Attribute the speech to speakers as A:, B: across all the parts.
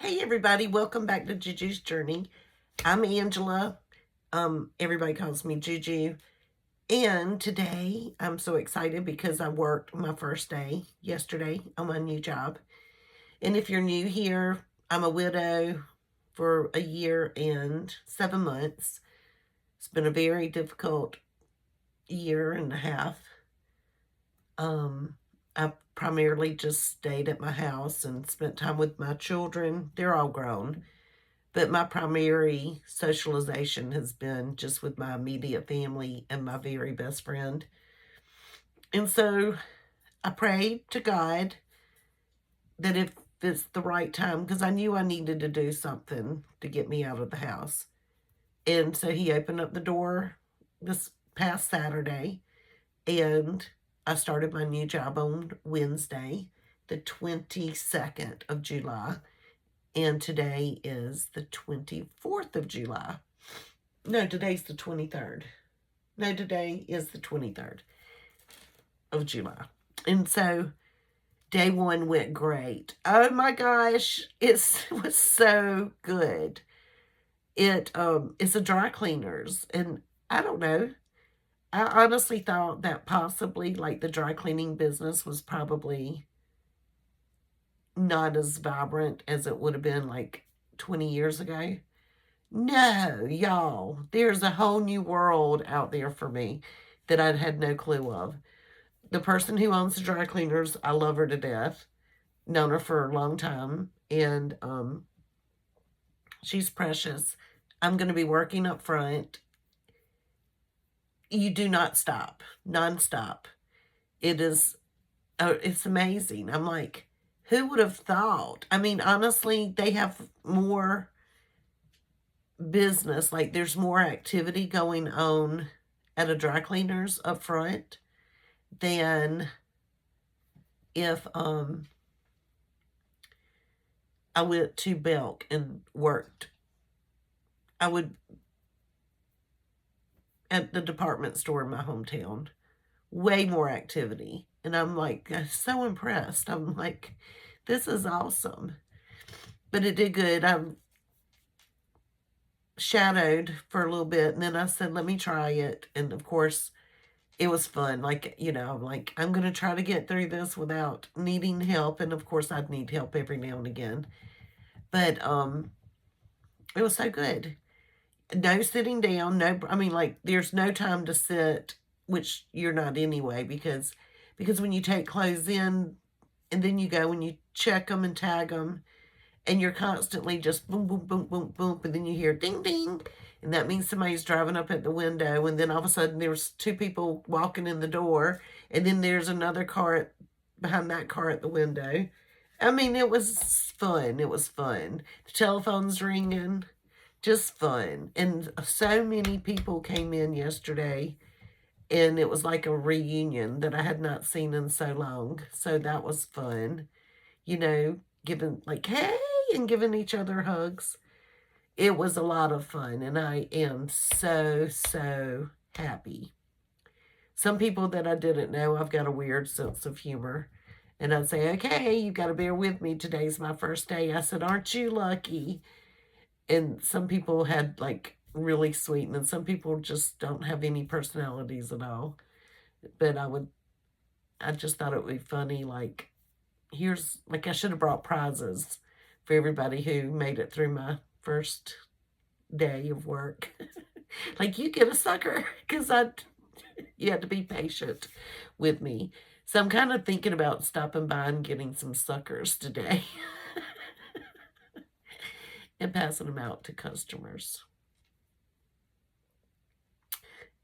A: Hey everybody, welcome back to JuJu's Journey. I'm Angela. Everybody calls me JuJu. And today I'm so excited because I worked my first day yesterday on my new job. And if you're new here, I'm a widow for a year and 7 months. It's been a very difficult year and a half. I primarily just stayed at my house and spent time with my children. They're all grown. But my primary socialization has been just with my immediate family and my very best friend. And so I prayed to God that if it's the right time, because I knew I needed to do something to get me out of the house. And so He opened up the door this past Saturday, and I started my new job on Wednesday, the 22nd of July. And today is the 24th of July. No, today's the 23rd. No, today is the 23rd of July. And so day one went great. Oh my gosh, it was so good. It's a dry cleaners, and I don't know. I honestly thought that possibly like the dry cleaning business was probably not as vibrant as it would have been like 20 years ago. No, y'all, there's a whole new world out there for me that I'd had no clue of. The person who owns the dry cleaners, I love her to death. Known her for a long time, and she's precious. I'm going to be working up front. You do not stop, nonstop. It is, it's amazing. I'm like, who would have thought? I mean, honestly, they have more business, like there's more activity going on at a dry cleaners up front than if I went to Belk and worked. I would at the department store in my hometown. Way more activity. And I'm like so impressed. I'm like, this is awesome. But it did good. I shadowed for a little bit, and then I said, let me try it. And of course, it was fun. Like, I'm like, I'm going to try to get through this without needing help. And of course, I'd need help every now and again. But it was so good. No sitting down. No, I mean, like, there's no time to sit, which you're not anyway, because when you take clothes in and then you go and you check them and tag them, and you're constantly just boom, boom, boom, boom, boom, and then you hear ding, ding, and that means somebody's driving up at the window, and then all of a sudden there's two people walking in the door, and then there's another car behind that car at the window. I mean, it was fun. It was fun. The telephone's ringing, just fun. And so many people came in yesterday, and it was like a reunion that I had not seen in so long. So that was fun. Giving like, hey, and giving each other hugs. It was a lot of fun, and I am so, so happy. Some people that I didn't know, I've got a weird sense of humor. And I'd say, okay, you've got to bear with me. Today's my first day. I said, aren't you lucky? And some people had like really sweet, and then some people just don't have any personalities at all. But I just thought it would be funny. Like, I should have brought prizes for everybody who made it through my first day of work. Like, you get a sucker, because you had to be patient with me. So I'm kind of thinking about stopping by and getting some suckers today and passing them out to customers.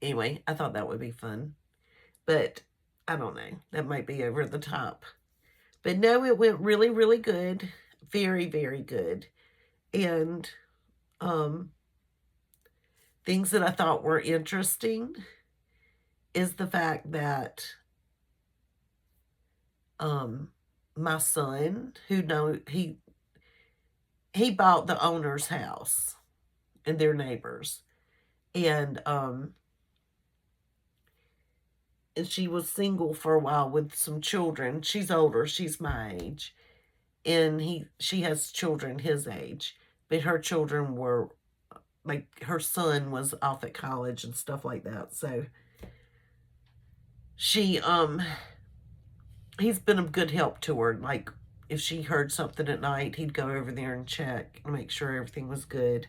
A: Anyway, I thought that would be fun. But I don't know. That might be over the top. But no, it went really, really good. Very, very good. And things that I thought were interesting is the fact that my son, he bought the owner's house and their neighbors, and she was single for a while with some children. She's older, she's my age, and she has children his age, but her children were like her son was off at college and stuff like that. So she he's been a good help to her. Like if she heard something at night, he'd go over there and check and make sure everything was good.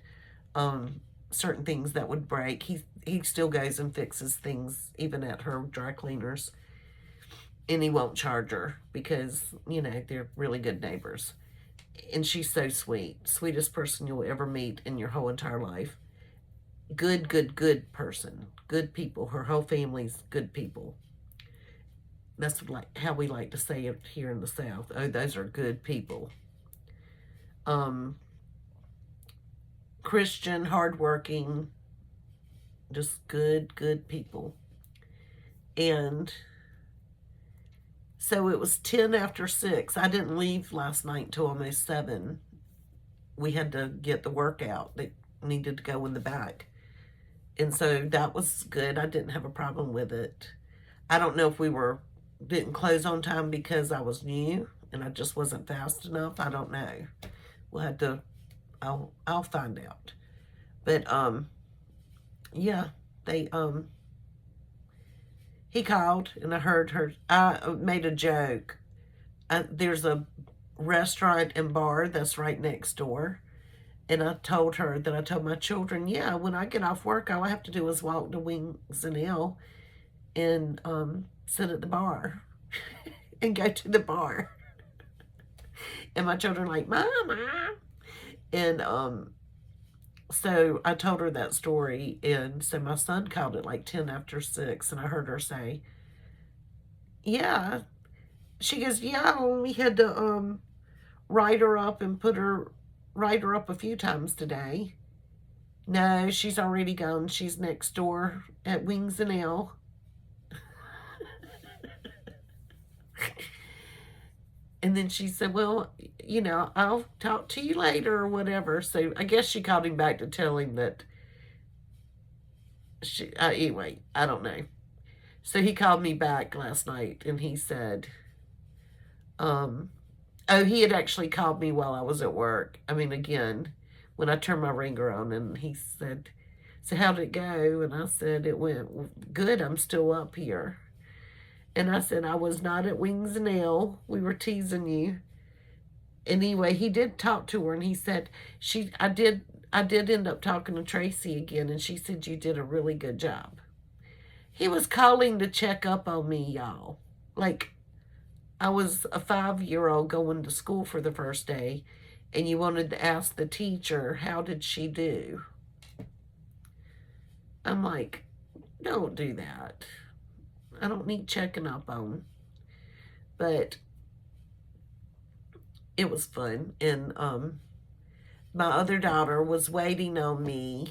A: Certain things that would break, he still goes and fixes things even at her dry cleaners, and he won't charge her because they're really good neighbors. And she's so sweet, sweetest person you'll ever meet in your whole entire life. Good person, good people. Her whole family's good people. That's like how we like to say it here in the South. Oh, those are good people. Christian, hardworking, just good people. And so it was 10 after 6. I didn't leave last night until almost 7. We had to get the workout that needed to go in the back. And so that was good. I didn't have a problem with it. I don't know if didn't close on time because I was new and I just wasn't fast enough. I don't know. We'll have to, I'll find out. But, yeah, he called and I heard I made a joke. There's a restaurant and bar that's right next door. And I told her that I told my children, yeah, when I get off work, all I have to do is walk to Wings and L and sit at the bar and go to the bar. And my children are like, Mama. And so I told her that story. And so my son called it like 10 after 6. And I heard her say, yeah. She goes, yeah, we had to write her up and write her up a few times today. No, she's already gone. She's next door at Wings and L. And then she said, well, I'll talk to you later or whatever. So I guess she called him back to tell him that anyway, I don't know. So he called me back last night and he said, he had actually called me while I was at work. I mean, again, when I turned my ringer on, and he said, so how did it go? And I said, it went good. I'm still up here. And I said, I was not at Wings and L. We were teasing you. Anyway, he did talk to her, and he said, I did end up talking to Tracy again, and she said you did a really good job. He was calling to check up on me, y'all. Like, I was a 5-year-old going to school for the first day, and you wanted to ask the teacher, how did she do? I'm like, don't do that. I don't need checking up on. But it was fun. And my other daughter was waiting on me.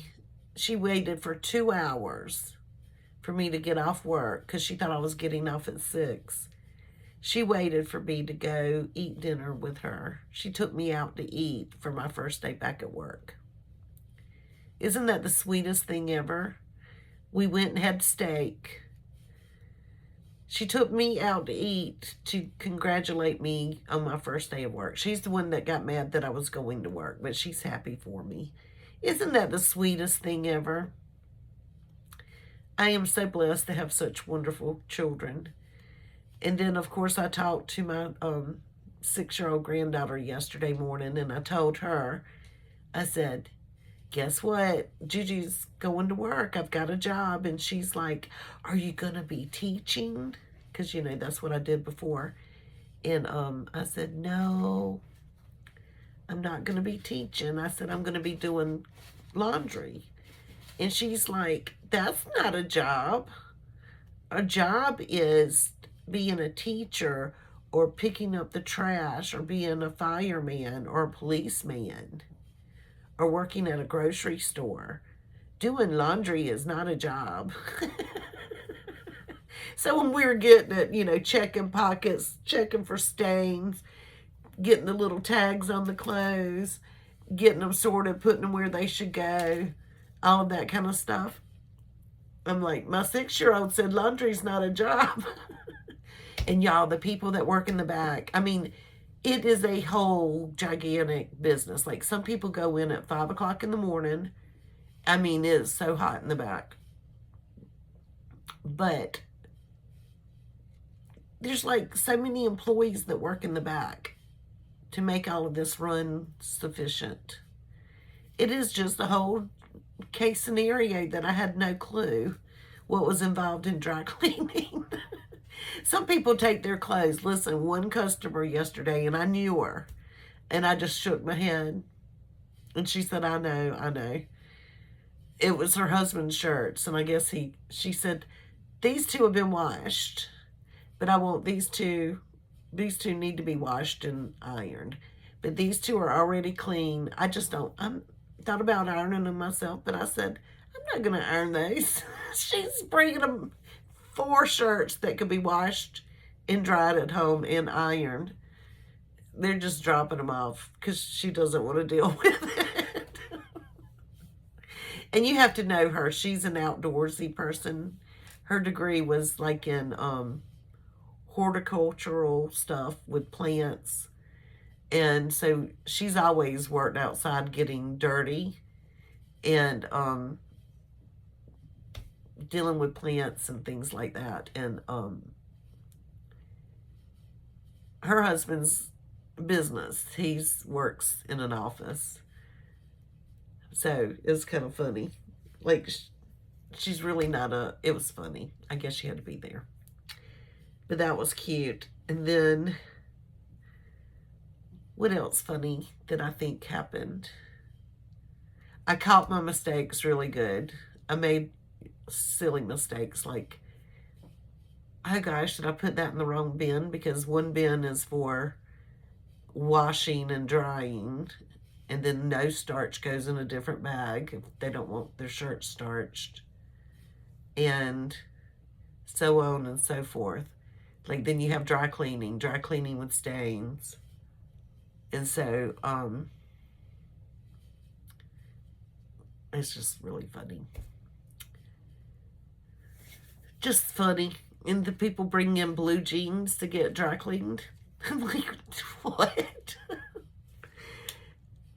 A: She waited for 2 hours for me to get off work because she thought I was getting off at 6. She waited for me to go eat dinner with her. She took me out to eat for my first day back at work. Isn't that the sweetest thing ever? We went and had steak. She took me out to eat to congratulate me on my first day of work. She's the one that got mad that I was going to work, but she's happy for me. Isn't that the sweetest thing ever? I am so blessed to have such wonderful children. And then, of course, I talked to my 6-year-old granddaughter yesterday morning, and I told her, I said, guess what? JuJu's going to work. I've got a job. And she's like, are you going to be teaching? Because, that's what I did before. And I said, no, I'm not going to be teaching. I said, I'm going to be doing laundry. And she's like, that's not a job. A job is being a teacher or picking up the trash or being a fireman or a policeman or working at a grocery store. Doing laundry is not a job. So when we were getting it, checking pockets, checking for stains, getting the little tags on the clothes, getting them sorted, putting them where they should go, all of that kind of stuff. I'm like, my 6-year-old said laundry's not a job. And y'all, the people that work in the back, I mean, it is a whole gigantic business. Like some people go in at 5 o'clock in the morning. I mean, it's so hot in the back. But there's like so many employees that work in the back to make all of this run sufficient. It is just a whole case scenario that I had no clue what was involved in dry cleaning. Some people take their clothes. Listen, one customer yesterday, and I knew her, and I just shook my head. And she said, I know, I know. It was her husband's shirts, and I guess she said, these two have been washed, but I want these two need to be washed and ironed. But these two are already clean. I just don't, I'm thought about ironing them myself, but I said, I'm not going to iron those. She's bringing them 4 shirts that could be washed and dried at home and ironed. They're just dropping them off because she doesn't want to deal with it. And you have to know her. She's an outdoorsy person. Her degree was like in horticultural stuff with plants. And so she's always worked outside getting dirty and dealing with plants and things like that. And her husband's business, he works in an office. So it's kind of funny. Like, she's really not it was funny. I guess she had to be there. But that was cute. And then, what else funny that I think happened? I caught my mistakes really good. I made silly mistakes like, oh gosh, did I put that in the wrong bin? Because one bin is for washing and drying, and then no starch goes in a different bag if they don't want their shirt starched, and so on and so forth. Like then you have dry cleaning with stains. And so it's just really funny. Just funny. And the people bring in blue jeans to get dry cleaned. I'm like, what?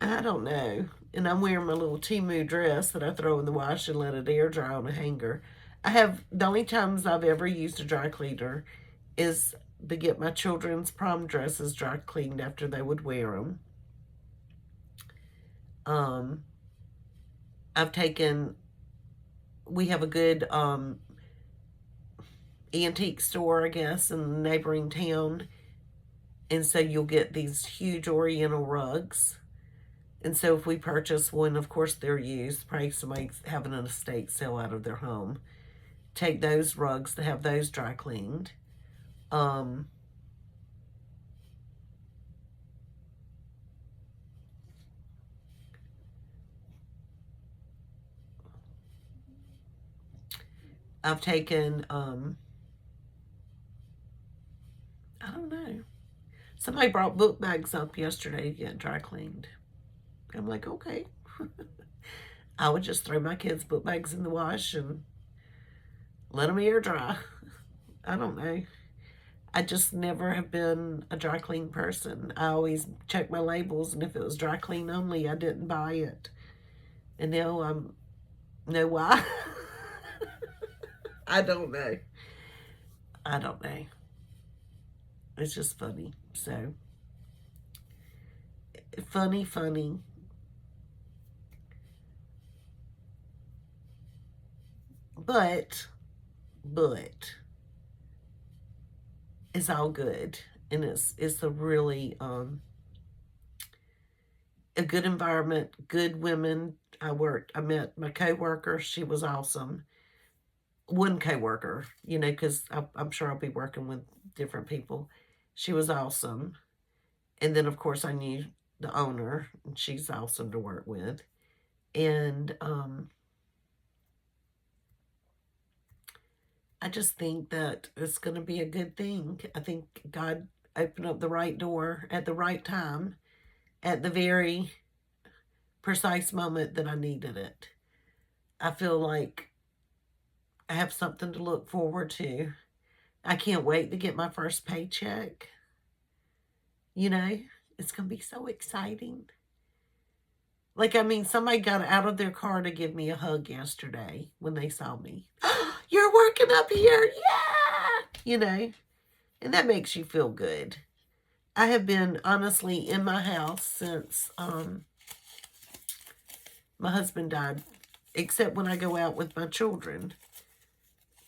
A: I don't know. And I'm wearing my little Temu dress that I throw in the wash and let it air dry on a hanger. The only times I've ever used a dry cleaner is to get my children's prom dresses dry cleaned after they would wear them. We have a good antique store, I guess, in the neighboring town. And so you'll get these huge oriental rugs. And so if we purchase one, of course they're used. Probably somebody's having an estate sale out of their home. Take those rugs to have those dry cleaned. I've taken, I don't know. Somebody brought book bags up yesterday to get dry cleaned. I'm like, okay. I would just throw my kids' book bags in the wash and let them air dry. I don't know. I just never have been a dry clean person. I always check my labels, and if it was dry clean only, I didn't buy it. And now know why? I don't know. I don't know. It's just funny. So, funny. But, it's all good. And it's a really, a good environment, good women. I met my coworker. She was awesome. One coworker, because I'm sure I'll be working with different people. She was awesome. And then, of course, I knew the owner, and she's awesome to work with. And I just think that it's going to be a good thing. I think God opened up the right door at the right time, at the very precise moment that I needed it. I feel like I have something to look forward to. I can't wait to get my first paycheck. You know, it's going to be so exciting. Like, I mean, somebody got out of their car to give me a hug yesterday when they saw me. You're working up here. Yeah. You know, and that makes you feel good. I have been honestly in my house since my husband died, except when I go out with my children.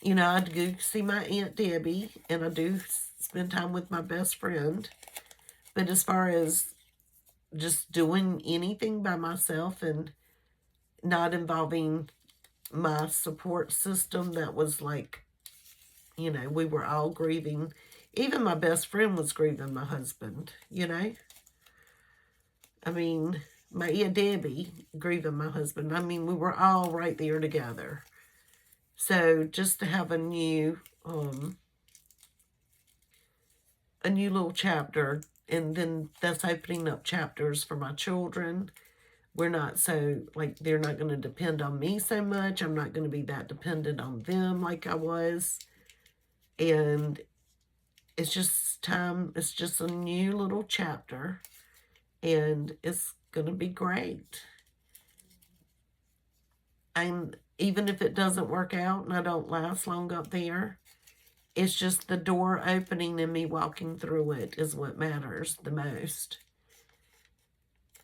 A: You know, I do see my Aunt Debbie, and I do spend time with my best friend. But as far as just doing anything by myself and not involving my support system, that was like, you know, we were all grieving. Even my best friend was grieving my husband, you know. I mean, my Aunt Debbie grieving my husband. I mean, we were all right there together. So just to have a new little chapter, and then that's opening up chapters for my children. We're not so, like, they're not going to depend on me so much. I'm not going to be that dependent on them like I was. And it's just time, it's just a new little chapter, and it's going to be great. And even if it doesn't work out and I don't last long up there, it's just the door opening and me walking through it is what matters the most.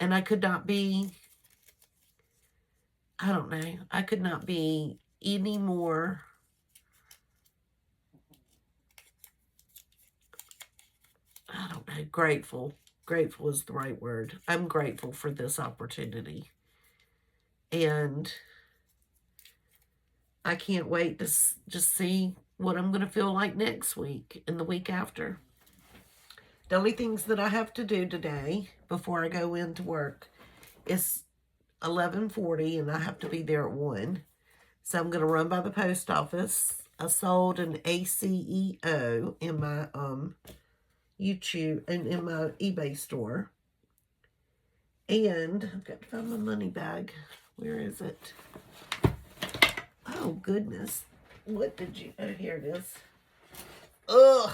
A: And I could not be, I don't know, I could not be any more I don't know, grateful. Grateful is the right word. I'm grateful for this opportunity. And I can't wait to just see what I'm going to feel like next week and the week after. The only things that I have to do today before I go into work is 11:40, and I have to be there at 1. So I'm going to run by the post office. I sold an ACEO in my YouTube and in my eBay store. And I've got to find my money bag. Where is it? Oh, goodness. What did you... Oh, here it is. Ugh.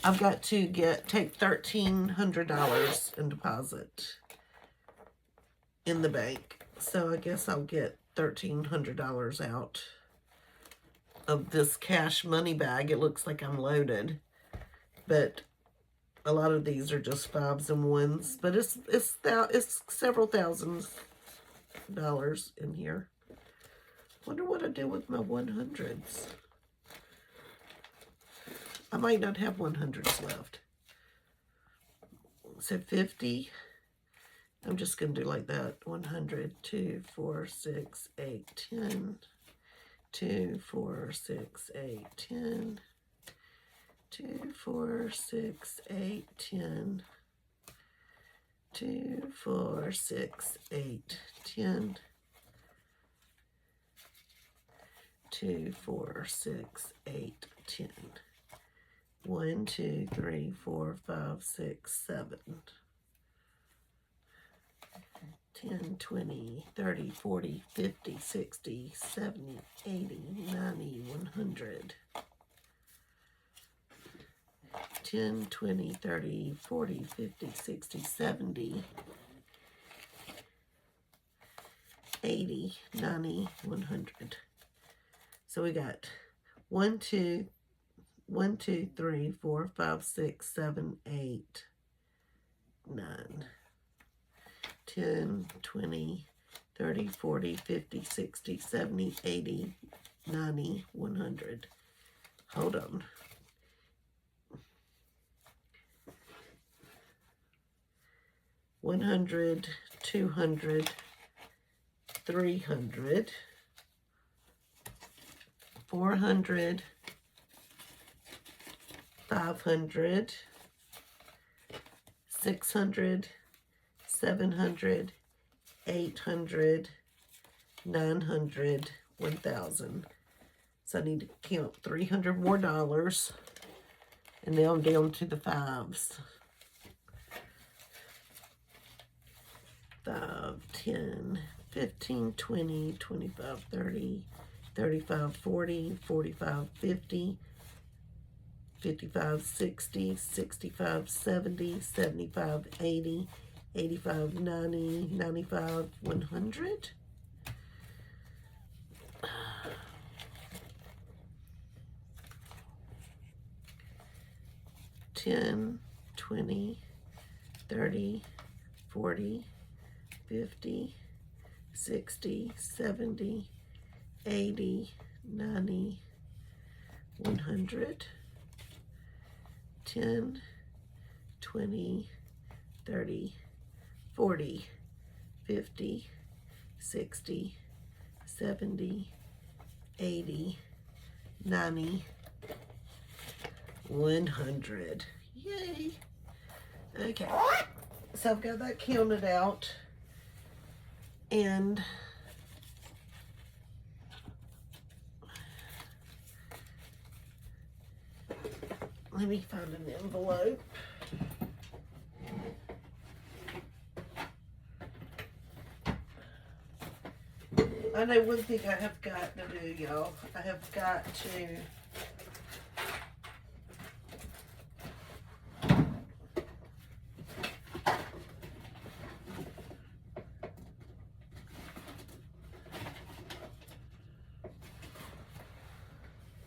A: I've got to take $1,300 in deposit in the bank. So I guess I'll get $1,300 out of this cash money bag. It looks like I'm loaded. But a lot of these are just 5s and 1s. But it's several $1,000s in here. Wonder what I do with my 100s. I might not have 100s left. So 50. I'm just going to do like that. 100, 2, 4, 6, 8, 10. 2, 4, 6, 8, 10. 2, 4, 6, 8, 10. 2, 4, 6, 8, 10. 2, 4, 6, 8, 10. 1, 2, 3, 4, 5, 6, 7. 10, 20, 30, 40, 50, 60, 70, 80, 90, 100. 10, 20, 30, 40, 50, 60, 70, 80, 90, 100. So we got 1, 2, 3, 4, 5, 6, 7, 8, 9, 10, 20, 30, 40, 50, 60, 70, 80, 90, 100. Hold on. 100, 200, 300, 400, 500, 600, 700, 800, 900, 1,000. So I need to count 300 more dollars. And now I'm down to the 5s. 5, 10, 15, 20, 25, 30, 35, 40, 45, 50, 55, 60, 65, 70, 75, 80, 85, 90, 95, 100. 10, 20, 30, 40, 50, 60, 70, 80, 90, 100. 10, 20, 30, 40, 50, 60, 70, 80, 90, 100. Yay. Okay. So I've got that counted out. And let me find an envelope. I know one thing I have got to do, y'all. I have got to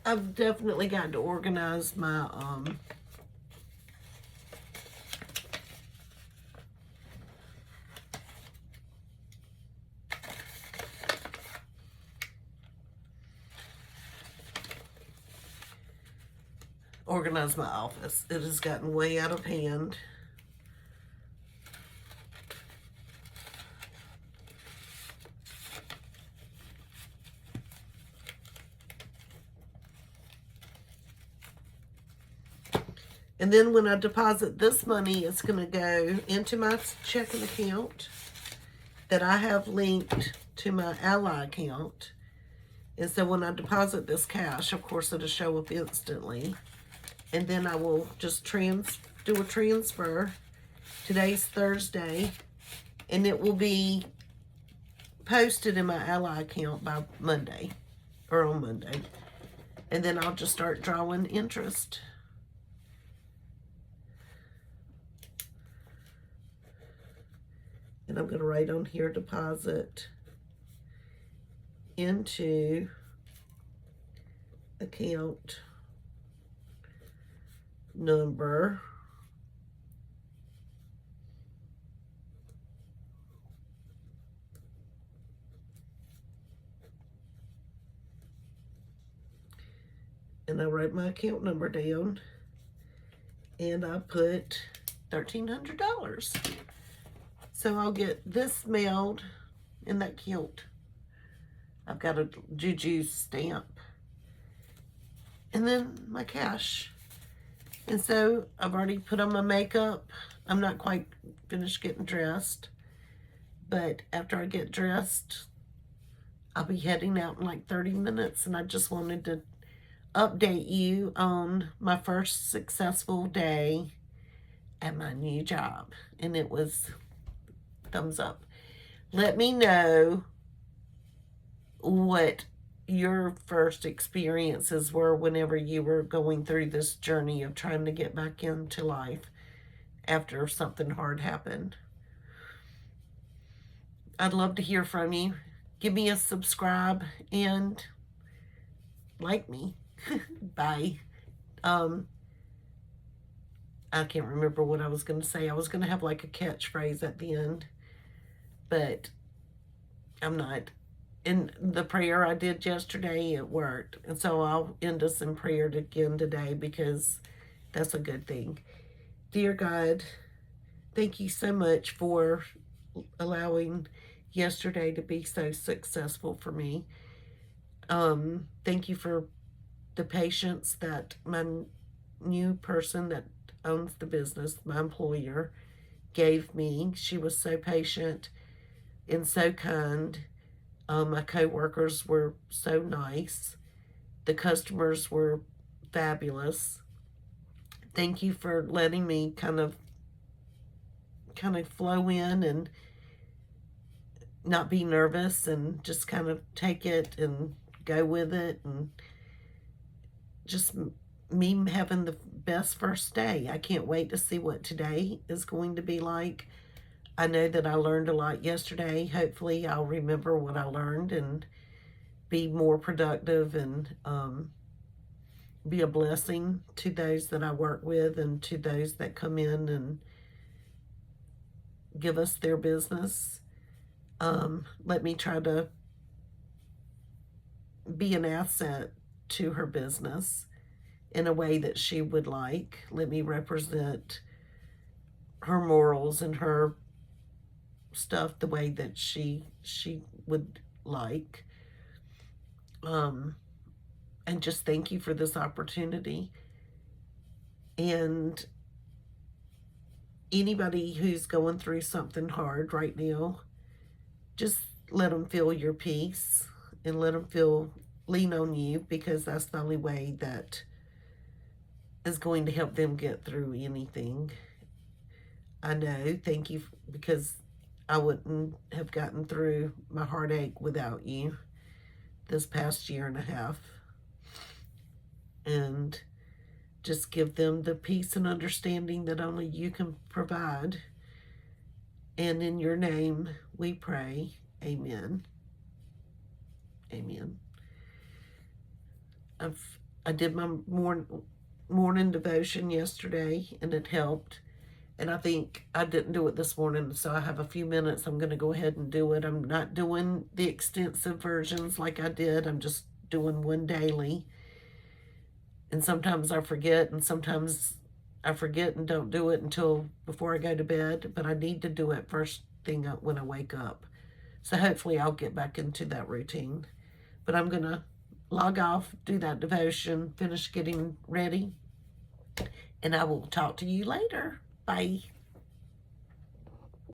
A: I've definitely got to organize my organize my office. It has gotten way out of hand. And then when I deposit this money, it's going to go into my checking account that I have linked to my Ally account. And so when I deposit this cash, of course, it'll show up instantly. And then I will just do a transfer. Today's Thursday. And it will be posted in my Ally account by Monday. Or on Monday. And then I'll just start drawing interest. And I'm going to write on here, deposit into account number and I write my account number down and I put $1,300. So I'll get this mailed in that account. I've got a JuJu stamp. And then my cash. And so I've already put on my makeup. I'm not quite finished getting dressed. But after I get dressed, I'll be heading out in like 30 minutes. And I just wanted to update you on my first successful day at my new job. And it was thumbs up. Let me know what your first experiences were whenever you were going through this journey of trying to get back into life after something hard happened. I'd love to hear from you. Give me a subscribe and like me. Bye. I can't remember what I was going to say. I was going to have like a catchphrase at the end, but I'm not. In the prayer I did yesterday, it worked. And so I'll end us in prayer again today because that's a good thing. Dear God, thank you so much for allowing yesterday to be so successful for me. Thank you for the patience that my new person that owns the business, my employer, gave me. She was so patient and so kind. My co-workers were so nice. The customers were fabulous. Thank you for letting me kind of flow in and not be nervous and just kind of take it and go with it and just me having the best first day. I can't wait to see what today is going to be like. I know that I learned a lot yesterday. Hopefully, I'll remember what I learned and be more productive and be a blessing to those that I work with and to those that come in and give us their business. Let me try to be an asset to her business in a way that she would like. Let me represent her morals and her stuff the way that she would like. And just thank you for this opportunity. And anybody who's going through something hard right now, just let them feel your peace and let them lean on you, because that's the only way that is going to help them get through anything. I know, thank you, because I wouldn't have gotten through my heartache without you this past year and a half. And just give them the peace and understanding that only you can provide. And in your name we pray. Amen. Amen. I did my morning devotion yesterday, and it helped. And I think I didn't do it this morning, so I have a few minutes. I'm going to go ahead and do it. I'm not doing the extensive versions like I did. I'm just doing one daily. And sometimes I forget, and sometimes I forget and don't do it until before I go to bed. But I need to do it first thing when I wake up. So hopefully I'll get back into that routine. But I'm going to log off, do that devotion, finish getting ready, and I will talk to you later. Bye.